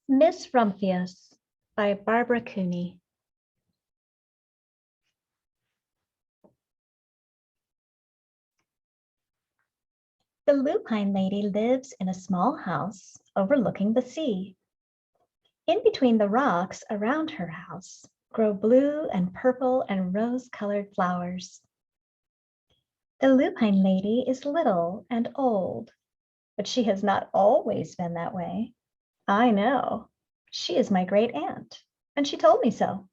Miss Rumphius by Barbara Cooney. The lupine lady lives in a small house overlooking the sea. In between the rocks around her house grow blue and purple and rose-colored flowers. The lupine lady is little and old, but she has not always been that way. I know. She is my great aunt, and she told me so.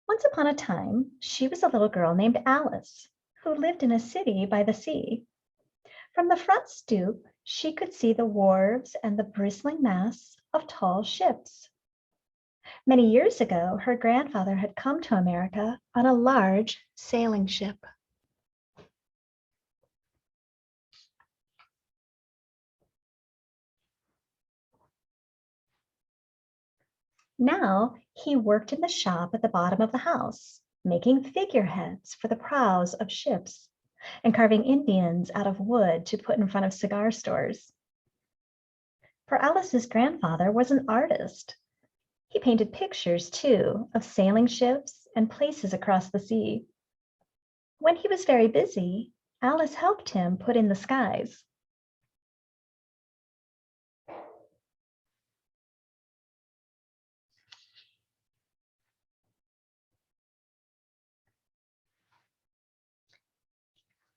Once upon a time, she was a little girl named Alice, who lived in a city by the sea. From the front stoop, she could see the wharves and the bristling masts of tall ships. Many years ago, her grandfather had come to America on a large sailing ship. Now, he worked in the shop at the bottom of the house, making figureheads for the prows of ships and carving Indians out of wood to put in front of cigar stores. For Alice's grandfather was an artist. He painted pictures, too, of sailing ships and places across the sea. When he was very busy, Alice helped him put in the skies.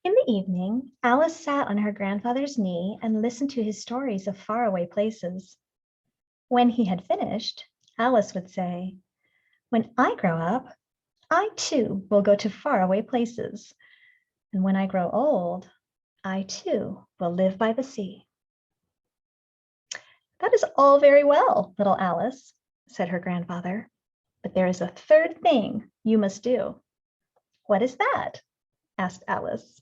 In the evening, Alice sat on her grandfather's knee and listened to his stories of faraway places. When he had finished, Alice would say, "When I grow up, I too will go to faraway places. And when I grow old, I too will live by the sea." "That is all very well, little Alice," said her grandfather, "but there is a third thing you must do." "What is that?" asked Alice.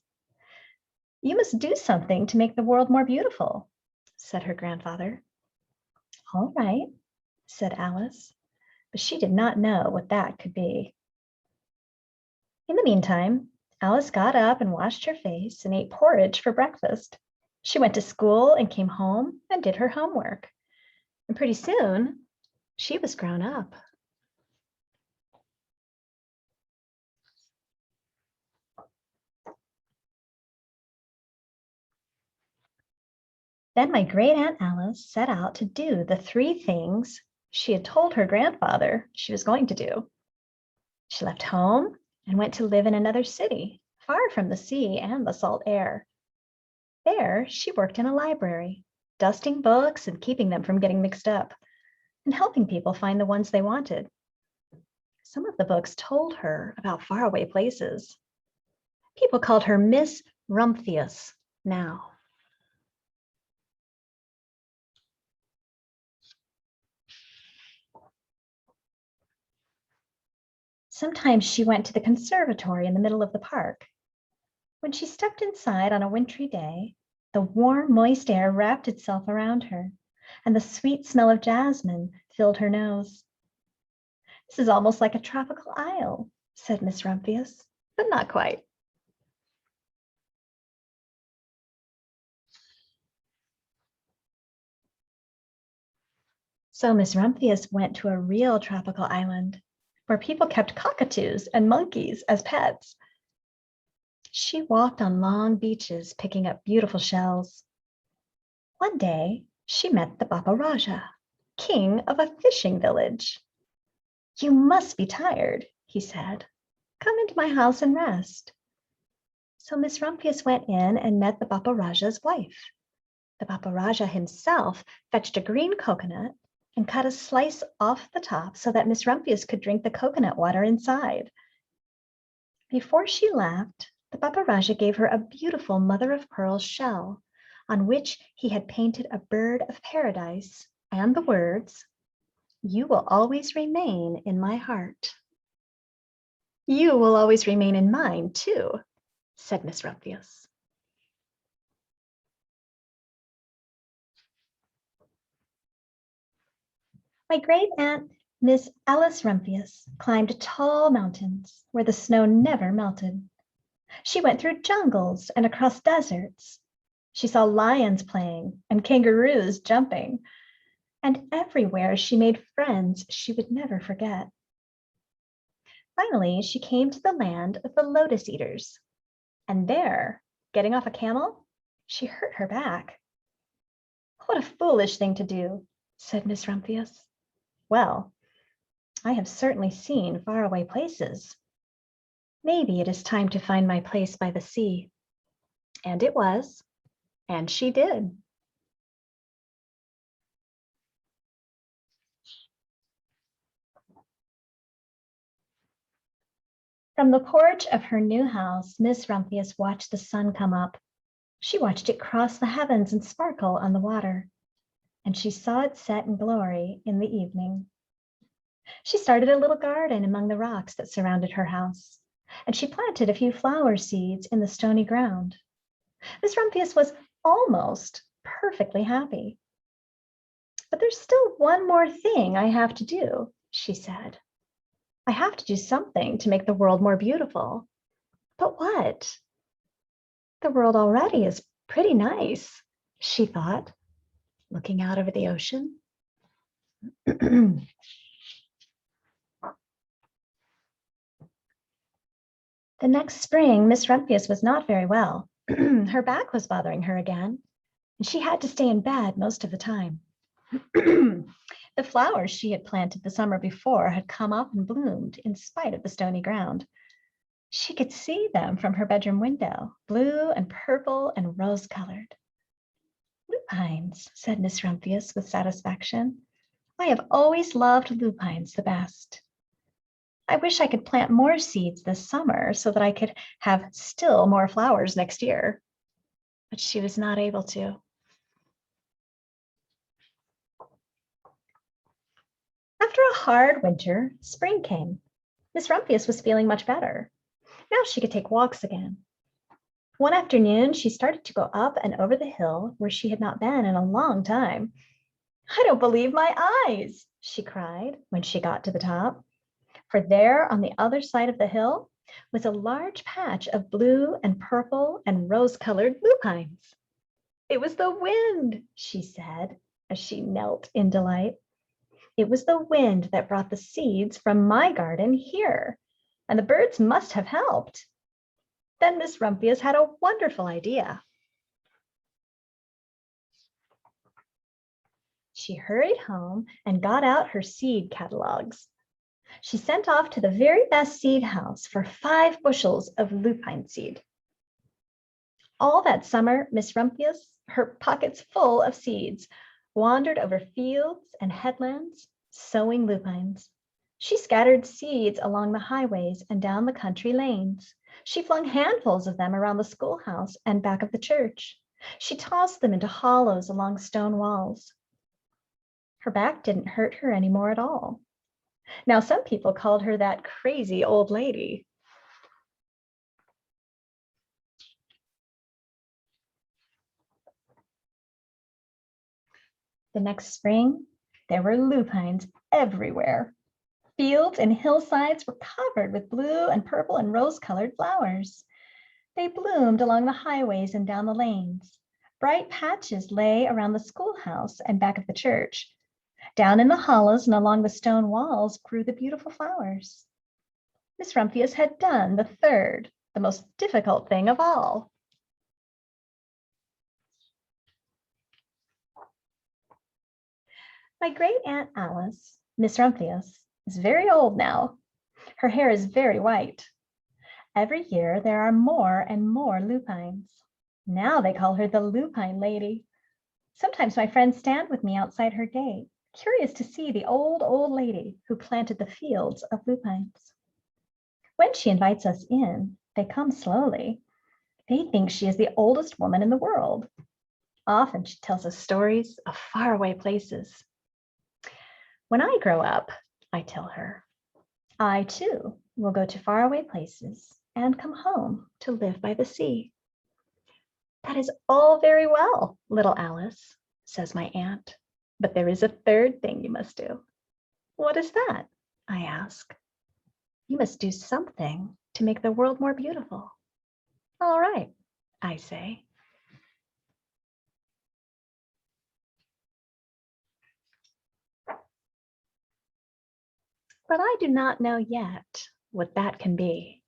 "You must do something to make the world more beautiful," said her grandfather. "All right," said Alice, but she did not know what that could be. In the meantime, Alice got up and washed her face and ate porridge for breakfast. She went to school and came home and did her homework. And pretty soon, she was grown up. Then my great Aunt Alice set out to do the three things she had told her grandfather she was going to do. She left home and went to live in another city, far from the sea and the salt air. There, she worked in a library, dusting books and keeping them from getting mixed up, and helping people find the ones they wanted. Some of the books told her about faraway places. People called her Miss Rumphius now. Sometimes she went to the conservatory in the middle of the park. When she stepped inside on a wintry day, the warm, moist air wrapped itself around her, and the sweet smell of jasmine filled her nose. "This is almost like a tropical isle," said Miss Rumphius, "but not quite." So Miss Rumphius went to a real tropical island where people kept cockatoos and monkeys as pets. She walked on long beaches, picking up beautiful shells. One day, she met the Bapa Raja, king of a fishing village. "You must be tired," he said. "Come into my house and rest." So Miss Rumphius went in and met the Bapa Raja's wife. The Bapa Raja himself fetched a green coconut and cut a slice off the top so that Miss Rumphius could drink the coconut water inside. Before she left, the Bapa Raja gave her a beautiful mother-of-pearl shell on which he had painted a bird of paradise and the words, "You will always remain in my heart." "You will always remain in mine, too," said Miss Rumphius. My great aunt, Miss Alice Rumphius, climbed tall mountains where the snow never melted. She went through jungles and across deserts. She saw lions playing and kangaroos jumping. and everywhere she made friends she would never forget. Finally, she came to the land of the lotus eaters, and there, getting off a camel, she hurt her back. What a foolish thing to do, said Miss Rumphius. Well, I have certainly seen faraway places. Maybe it is time to find my place by the sea. And it was, and she did. From the porch of her new house, Miss Rumphius watched the sun come up. She watched it cross the heavens and sparkle on the water, and she saw it set in glory in the evening. She started a little garden among the rocks that surrounded her house, and she planted a few flower seeds in the stony ground. Miss Rumphius was almost perfectly happy. But there's still one more thing I have to do, she said. I have to do something to make the world more beautiful. But what? The world already is pretty nice, she thought, looking out over the ocean. The next spring, Miss Rumphius was not very well. Her back was bothering her again, and she had to stay in bed most of the time. The flowers she had planted the summer before had come up and bloomed in spite of the stony ground. She could see them from her bedroom window, blue and purple and rose-colored. Lupines, said Miss Rumphius with satisfaction. I have always loved lupines the best. I wish I could plant more seeds this summer so that I could have still more flowers next year. But she was not able to. After a hard winter, spring came. Miss Rumphius was feeling much better. Now she could take walks again. One afternoon, she started to go up and over the hill where she had not been in a long time. I don't believe my eyes, she cried when she got to the top. For there on the other side of the hill was a large patch of blue and purple and rose-colored lupines. It was the wind, she said as she knelt in delight. It was the wind that brought the seeds from my garden here, and the birds must have helped. Then Miss Rumphius had a wonderful idea. She hurried home and got out her seed catalogs. She sent off to the very best seed house for 5 bushels of lupine seed. All that summer, Miss Rumphius, her pockets full of seeds, wandered over fields and headlands, sowing lupines. She scattered seeds along the highways and down the country lanes. She flung handfuls of them around the schoolhouse and back of the church. She tossed them into hollows along stone walls. Her back didn't hurt her anymore at all. Now, some people called her that crazy old lady. The next spring, there were lupines everywhere. Fields and hillsides were covered with blue and purple and rose-colored flowers. They bloomed along the highways and down the lanes. Bright patches lay around the schoolhouse and back of the church. Down in the hollows and along the stone walls grew the beautiful flowers. Miss Rumphius had done the third, the most difficult thing of all. My great Aunt Alice, Miss Rumphius, is very old now. Her hair is very white. Every year there are more and more lupines. Now they call her the Lupine Lady. Sometimes my friends stand with me outside her gate, curious to see the old lady who planted the fields of lupines. When she invites us in, they come slowly. They think she is the oldest woman in the world. Often she tells us stories of faraway places. When I grow up, I tell her, I too will go to faraway places and come home to live by the sea. That is all very well, little Alice, says my aunt, but there is a third thing you must do. What is that? I ask. You must do something to make the world more beautiful. All right, I say. but I do not know yet what that can be.